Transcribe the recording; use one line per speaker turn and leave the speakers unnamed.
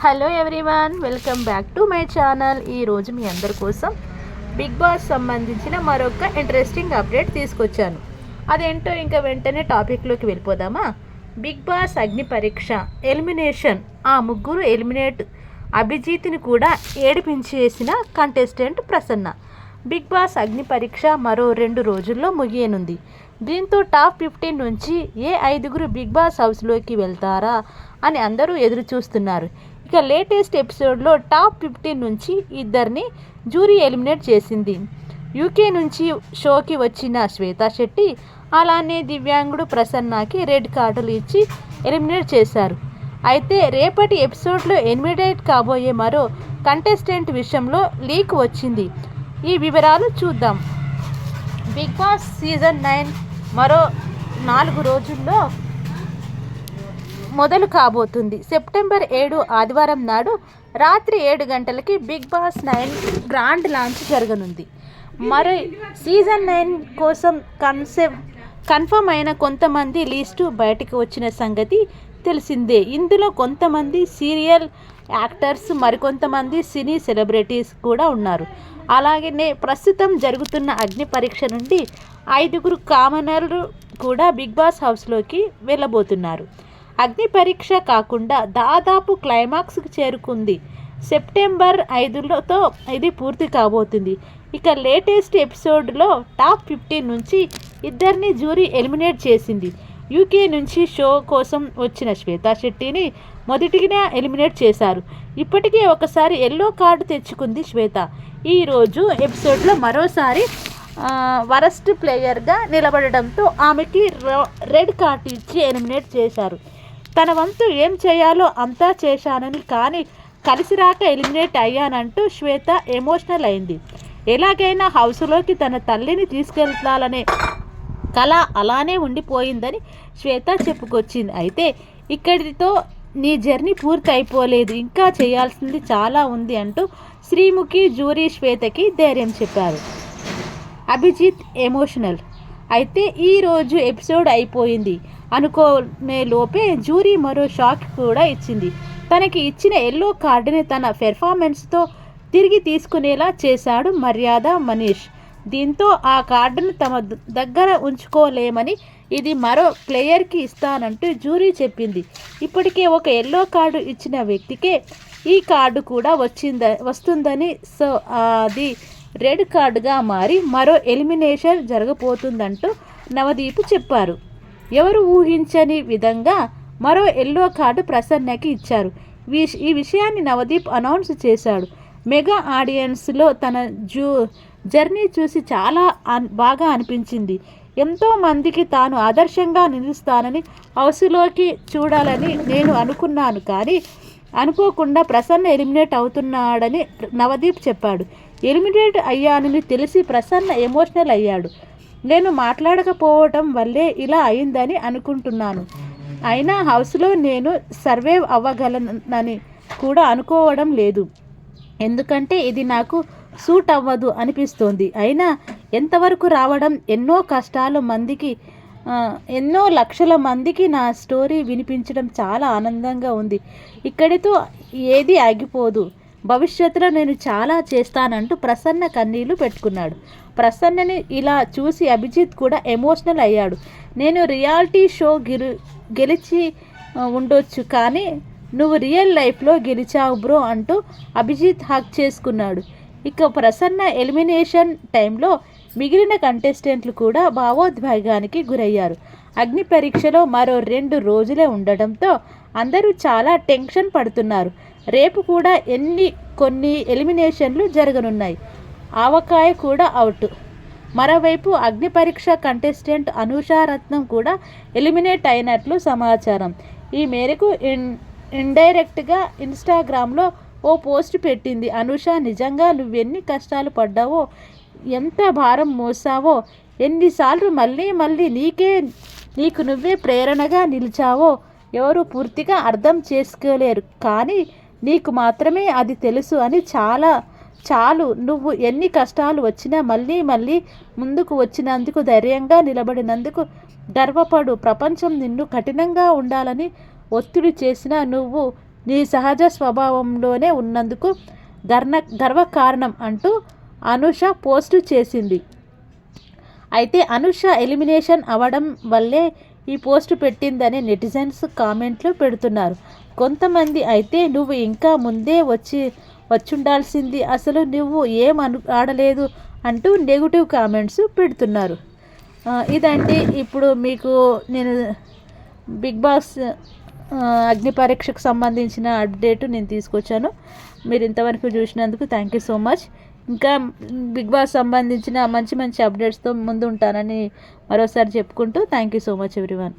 Hello everyone, welcome back to my channel. ఈరోజు మీ అందరి కోసం బిగ్ బాస్ సంబంధించిన మరొక ఇంట్రెస్టింగ్ అప్డేట్ తీసుకొచ్చాను. అదేంటో ఇంకా వెంటనే టాపిక్లోకి వెళ్ళిపోదామా. బిగ్ బాస్ అగ్ని పరీక్ష ఎలిమినేషన్. ఆ ముగ్గురు ఎలిమినేట్. అభిజిత్ని కూడా ఏడిపించేసిన కంటెస్టెంట్ ప్రసన్న. బిగ్ బాస్ అగ్ని పరీక్ష మరో 2 రోజుల్లో ముగియనుంది. దీంతో టాప్ 15 నుంచి ఏ 5గురు బిగ్ బాస్ హౌస్లోకి వెళ్తారా అని అందరూ ఎదురు చూస్తున్నారు. ఇక లేటెస్ట్ ఎపిసోడ్లో టాప్ 15 నుంచి 2ని జ్యూరీ ఎలిమినేట్ చేసింది. యూకే నుంచి షోకి వచ్చిన శ్వేతా శెట్టి, అలానే దివ్యాంగుడు ప్రసన్నకి రెడ్ కార్డులు ఇచ్చి ఎలిమినేట్ చేశారు. అయితే రేపటి ఎపిసోడ్లో ఎలిమినేట్ కాబోయే మరో కంటెస్టెంట్ విషయంలో లీక్ వచ్చింది. ఈ వివరాలు చూద్దాం. బిగ్ బాస్ సీజన్ 9 మరో 4 రోజుల్లో మొదలు కాబోతుంది. సెప్టెంబర్ 7 ఆదివారం నాడు రాత్రి 7 గంటలకి బిగ్ బాస్ 9 గ్రాండ్ లాంచ్ జరగనుంది. మరి సీజన్ 9 కోసం కన్ఫర్మ్ అయిన కొంతమంది లిస్టు బయటకు వచ్చిన సంగతి తెలిసిందే. ఇందులో కొంతమంది సీరియల్ యాక్టర్స్, మరికొంతమంది సినీ సెలబ్రిటీస్ కూడా ఉన్నారు. అలాగనే ప్రస్తుతం జరుగుతున్న అగ్ని పరీక్ష నుండి 5గురు కామనర్లు కూడా బిగ్ బాస్ హౌస్లోకి వెళ్ళబోతున్నారు. అగ్ని పరీక్ష కాకుండా దాదాపు క్లైమాక్స్కి చేరుకుంది. సెప్టెంబర్ 5తో ఇది పూర్తి కాబోతుంది. ఇక లేటెస్ట్ ఎపిసోడ్లో టాప్ 15 నుంచి 2ని జ్యూరీ ఎలిమినేట్ చేసింది. యూకే నుంచి షో కోసం వచ్చిన శ్వేతా శెట్టిని మొదటిగా ఎలిమినేట్ చేశారు. ఇప్పటికే ఒకసారి ఎల్లో కార్డు తెచ్చుకుంది శ్వేత. ఈరోజు ఎపిసోడ్లో మరోసారి వరస్ట్ ప్లేయర్గా నిలబడడంతో ఆమెకి రెడ్ కార్డు ఇచ్చి ఎలిమినేట్ చేశారు. తన వంతు ఏం చేయాలో అంతా చేశానని, కానీ కలిసి రాక ఎలిమినేట్ అయ్యానంటూ శ్వేత ఎమోషనల్ అయింది. ఎలాగైనా హౌస్లోకి తన తల్లిని తీసుకెళ్లాలనే కళ అలానే ఉండిపోయిందని శ్వేత చెప్పుకొచ్చింది. అయితే ఇక్కడితో నీ జర్నీ పూర్తి అయిపోలేదు, ఇంకా చేయాల్సింది చాలా ఉంది అంటూ శ్రీముఖి జ్యూరీ శ్వేతకి ధైర్యం చెప్పారు. అభిజిత్ ఎమోషనల్. అయితే ఈరోజు ఎపిసోడ్ అయిపోయింది అనుకునే లోపే జ్యూరీ మరో షాక్ కూడా ఇచ్చింది. తనకి ఇచ్చిన ఎల్లో కార్డుని తన పెర్ఫార్మెన్స్తో తిరిగి తీసుకునేలా చేశాడు మర్యాద మనీష్. దీంతో ఆ కార్డును తమ దగ్గర ఉంచుకోలేమని ఇది మరో ప్లేయర్కి ఇస్తానంటూ జ్యూరీ చెప్పింది. ఇప్పటికే ఒక ఎల్లో కార్డు ఇచ్చిన వ్యక్తికే ఈ కార్డు కూడా వస్తుందని, సో అది రెడ్ కార్డుగా మారి మరో ఎలిమినేషన్ జరగబోతుందంటూ నవదీప్ చెప్పారు. ఎవరు ఊహించని విధంగా మరో ఎల్లో కార్డు ప్రసన్నకి ఇచ్చారు. ఈ విషయాన్ని నవదీప్ అనౌన్స్ చేశాడు. మెగా ఆడియన్స్లో తన జర్నీ చూసి చాలా బాగా అనిపించింది. ఎంతో మందికి తాను ఆదర్శంగా నిలుస్తానని, హౌస్లోకి చూడాలని నేను అనుకున్నాను, కానీ అనుకోకుండా ప్రసన్న ఎలిమినేట్ అవుతున్నాడని నవదీప్ చెప్పాడు. ఎలిమినేట్ అయ్యానని తెలిసి ప్రసన్న ఎమోషనల్ అయ్యాడు. నేను మాట్లాడకపోవటం వల్లే ఇలా అయిందని అనుకుంటున్నాను. అయినా హౌస్లో నేను సర్వైవ్ అవ్వగలనని కూడా అనుకోవడం లేదు, ఎందుకంటే ఇది నాకు సూట్ అవ్వదు అనిపిస్తోంది. అయినా ఎంతవరకు రావడం, ఎన్నో కష్టాలు మందికి, ఎన్నో లక్షల మందికి నా స్టోరీ వినిపించడం చాలా ఆనందంగా ఉంది. ఇక్కడితో ఏది ఆగిపోదు, భవిష్యత్తులో నేను చాలా చేస్తానంటూ ప్రసన్న కన్నీళ్లు పెట్టుకున్నాడు. ప్రసన్నని ఇలా చూసి అభిజిత్ కూడా ఎమోషనల్ అయ్యాడు. నేను రియాలిటీ షో గెలిచి ఉండొచ్చు, కానీ నువ్వు రియల్ లైఫ్లో గెలిచావు బ్రో అంటూ అభిజిత్ హక్ చేసుకున్నాడు. ఇక ప్రసన్న ఎలిమినేషన్ టైంలో మిగిలిన కంటెస్టెంట్లు కూడా భావోద్వేగానికి గురయ్యారు. అగ్ని పరీక్షలో మరో 2 రోజులే ఉండడంతో అందరూ చాలా టెన్షన్ పడుతున్నారు. రేపు కూడా కొన్ని ఎలిమినేషన్లు జరగనున్నాయి. ఆవకాయ కూడా అవుట్. మరోవైపు అగ్ని పరీక్ష కంటెస్టెంట్ అనూషారత్నం కూడా ఎలిమినేట్ అయినట్లు సమాచారం. ఈ మేరకు ఇండైరెక్ట్గా ఇన్స్టాగ్రామ్లో ఓ పోస్ట్ పెట్టింది. అనూష, నిజంగా నువ్వెన్ని కష్టాలు పడ్డావో, ఎంత భారం మోసావో, ఎన్నిసార్లు మళ్ళీ నీకు నువ్వే ప్రేరణగా నిలిచావో ఎవరు పూర్తిగా అర్థం చేసుకోలేరు, కానీ నీకు మాత్రమే అది తెలుసు అని చాలు. నువ్వు ఎన్ని కష్టాలు వచ్చినా మళ్ళీ ముందుకు వచ్చినందుకు, ధైర్యంగా నిలబడినందుకు గర్వపడు. ప్రపంచం నిన్ను కఠినంగా ఉండాలని ఒత్తిడి చేసినా నువ్వు నీ సహజ స్వభావంలోనే ఉన్నందుకు గర్వకారణం అంటూ అనుష పోస్టు చేసింది. అయితే అనుష ఎలిమినేషన్ అవ్వడం వల్లే ఈ పోస్టు పెట్టిందని నెటిజన్స్ కామెంట్లు పెడుతున్నారు. కొంతమంది అయితే నువ్వు ఇంకా ముందే వచ్చుండాల్సింది, అసలు నువ్వు ఏం ఆడలేదు అంటూ నెగిటివ్ కామెంట్స్ పెడుతున్నారు. ఇదండి ఇప్పుడు మీకు నేను బిగ్ బాస్ అగ్ని పరీక్షకు సంబంధించిన అప్డేట్ నేను తీసుకొచ్చాను. మీరు ఇంతవరకు చూసినందుకు థ్యాంక్ యూ సో మచ్. ఇంకా బిగ్ బాస్ సంబంధించిన మంచి మంచి అప్డేట్స్తో ముందు ఉంటానని మరోసారి చెప్పుకుంటూ thank you so much everyone.